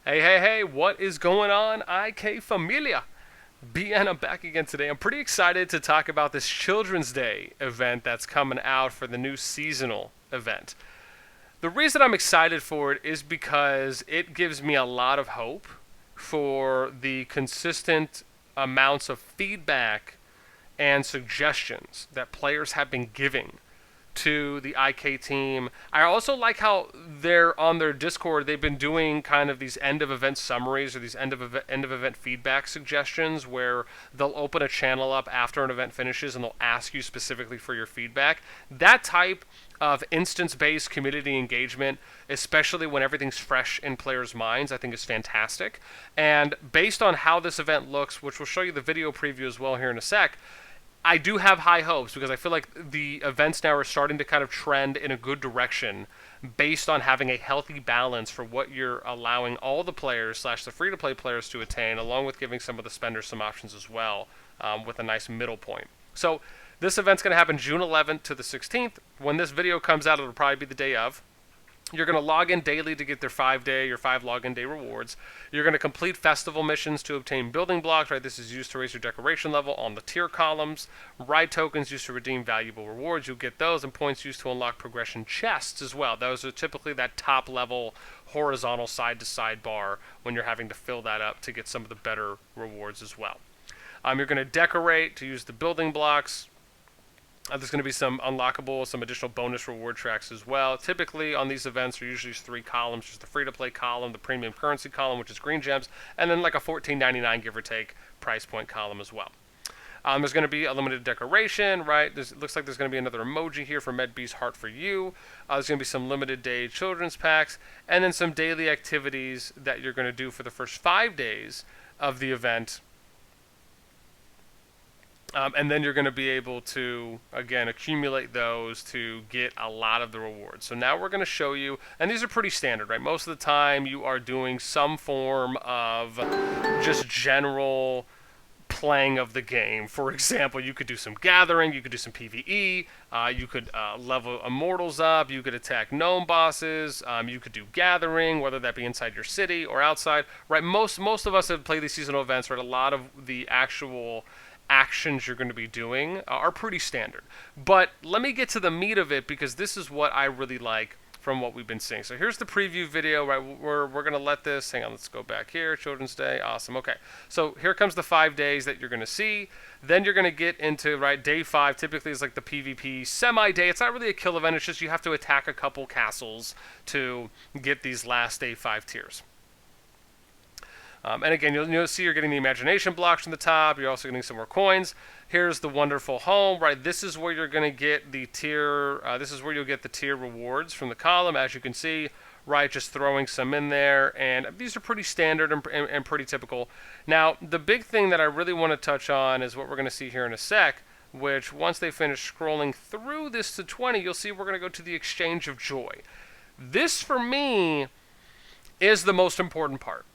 Hey, hey, hey, what is going on, IK Familia? BN, I'm back again today. I'm pretty excited to talk about this Children's Day event that's coming out for the new seasonal event. The reason I'm excited for it is because it gives me a lot of hope for the consistent amounts of feedback and suggestions that players have been giving to the IK team. I also like how they're on their Discord. They've been doing kind of these end of event summaries or these end of event feedback suggestions where they'll open a channel up after an event finishes and they'll ask you specifically for your feedback. That type of instance-based community engagement, especially when everything's fresh in players' minds, I think is fantastic. And based on how this event looks, which we'll show you the video preview as well here in a sec, I do have high hopes because I feel like the events now are starting to kind of trend in a good direction based on having a healthy balance for what you're allowing all the players slash the free-to-play players to attain, along with giving some of the spenders some options as well, with a nice middle point. So this event's going to happen June 11th to the 16th. When this video comes out, it'll probably be the day of. You're going to log in daily to get their 5-day or 5 login day rewards. You're going to complete festival missions to obtain building blocks, right? This is used to raise your decoration level on the tier columns. Ride tokens used to redeem valuable rewards. You'll get those, and points used to unlock progression chests as well. Those are typically that top level horizontal side-to-side bar when you're having to fill that up to get some of the better rewards as well. You're going to decorate to use the building blocks. There's going to be some unlockable, some additional bonus reward tracks as well. Typically on these events, there are usually 3 columns. There's the free-to-play column, the premium currency column, which is green gems, and then like a $14.99 give or take price point column as well. There's going to be a limited decoration, right? It looks like there's going to be another emoji here for MedB's Heart for You. There's going to be some limited day children's packs, and then some daily activities that you're going to do for the first 5 days of the event. And then you're going to be able to, again, accumulate those to get a lot of the rewards. So now we're going to show you, and these are pretty standard, right? Most of the time you are doing some form of just general playing of the game. For example, you could do some gathering, you could do some PvE, you could level immortals up, you could attack gnome bosses, you could do gathering, whether that be inside your city or outside, right? Most of us have played these seasonal events, right? A lot of the actual actions you're going to be doing are pretty standard. But let me get to the meat of it, because this is what I really like from what we've been seeing. So here's the preview video, right? We're going to let this, hang on, let's go back here, Children's Day, awesome, okay. So here comes the 5 days that you're going to see. Then you're going to get into, right, day 5 typically is like the PvP semi-day. It's not really a kill event, it's just you have to attack a couple castles to get these last day 5 tiers. And again, you'll see you're getting the imagination blocks from the top. You're also getting some more coins. Here's the wonderful home, right? This is where you're going to get the tier. This is where you'll get the tier rewards from the column, as you can see, right? Just throwing some in there, and these are pretty standard and pretty typical. Now, the big thing that I really want to touch on is what we're going to see here in a sec, which once they finish scrolling through this to 20, you'll see we're going to go to the Exchange of Joy. This, for me, is the most important part,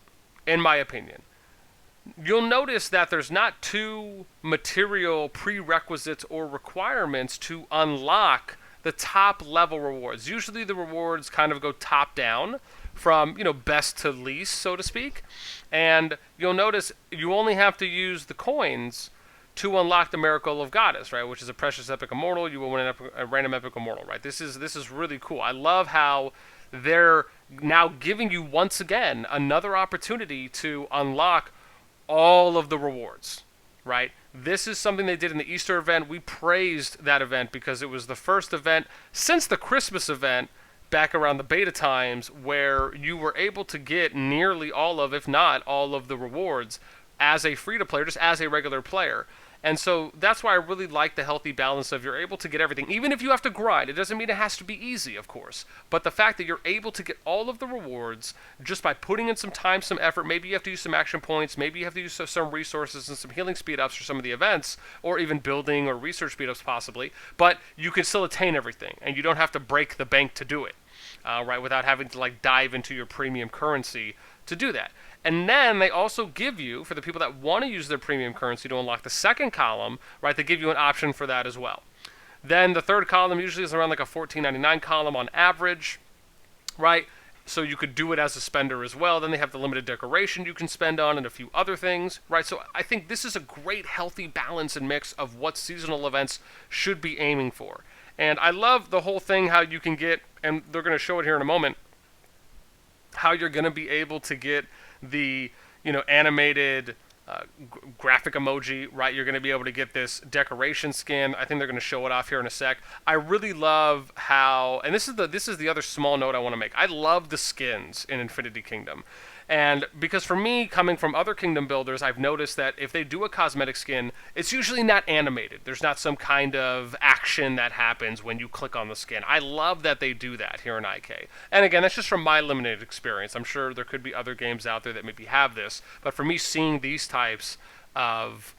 in my opinion. You'll notice that there's not 2 material prerequisites or requirements to unlock the top level rewards. Usually the rewards kind of go top down from, best to least, so to speak. And you'll notice you only have to use the coins to unlock the Miracle of Goddess, right? Which is a precious epic immortal. You will win a random epic immortal, right? This is really cool. I love how they're now giving you, once again, another opportunity to unlock all of the rewards, right? This is something they did in the Easter event. We praised that event because it was the first event since the Christmas event back around the beta times where you were able to get nearly all of, if not all of the rewards as a free-to-player, just as a regular player. And so that's why I really like the healthy balance of you're able to get everything, even if you have to grind. It doesn't mean it has to be easy, of course. But the fact that you're able to get all of the rewards just by putting in some time, some effort, maybe you have to use some action points, maybe you have to use some resources and some healing speed-ups for some of the events, or even building or research speed-ups possibly, but you can still attain everything, and you don't have to break the bank to do it, right, without having to dive into your premium currency to do that. And then they also give you, for the people that want to use their premium currency to unlock the second column, right, they give you an option for that as well. Then the third column usually is around like a $14.99 column on average, right? so you could do it as a spender as well. Then they have the limited decoration you can spend on and a few other things, right? So I think this is a great healthy balance and mix of what seasonal events should be aiming for. And I love the whole thing how you can get, and they're going to show it here in a moment, how you're going to be able to get the, animated graphic emoji, right? You're going to be able to get this decoration skin. I think they're going to show it off here in a sec. I really love how, and this is the other small note I want to make. I love the skins in Infinity Kingdom. And because for me, coming from other kingdom builders, I've noticed that if they do a cosmetic skin, it's usually not animated. There's not some kind of action that happens when you click on the skin. I love that they do that here in IK. And again, that's just from my limited experience. I'm sure there could be other games out there that maybe have this. But for me, seeing these types of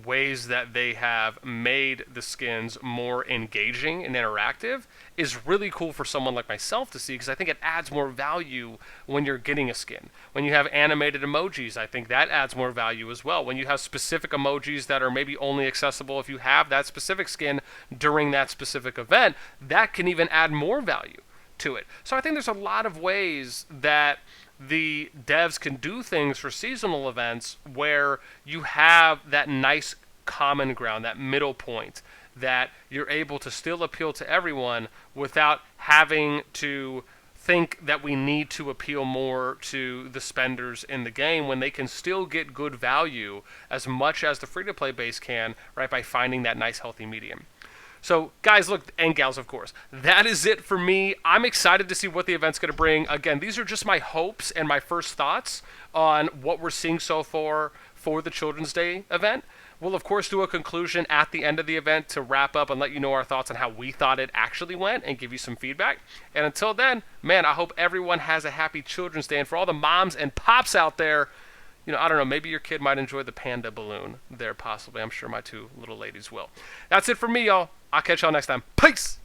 ways that they have made the skins more engaging and interactive is really cool for someone like myself to see, because I think it adds more value when you're getting a skin. When you have animated emojis, I think that adds more value as well. When you have specific emojis that are maybe only accessible if you have that specific skin during that specific event, that can even add more value to it. So I think there's a lot of ways that the devs can do things for seasonal events where you have that nice common ground, that middle point, that you're able to still appeal to everyone without having to think that we need to appeal more to the spenders in the game, when they can still get good value as much as the free-to-play base can, right, by finding that nice healthy medium. So, guys, look, and gals, of course, that is it for me. I'm excited to see what the event's going to bring. Again, these are just my hopes and my first thoughts on what we're seeing so far for the Children's Day event. We'll, of course, do a conclusion at the end of the event to wrap up and let you know our thoughts on how we thought it actually went and give you some feedback. And until then, man, I hope everyone has a happy Children's Day. And for all the moms and pops out there, I don't know, maybe your kid might enjoy the panda balloon there, possibly. I'm sure my two little ladies will. That's it for me, y'all. I'll catch y'all next time. Peace!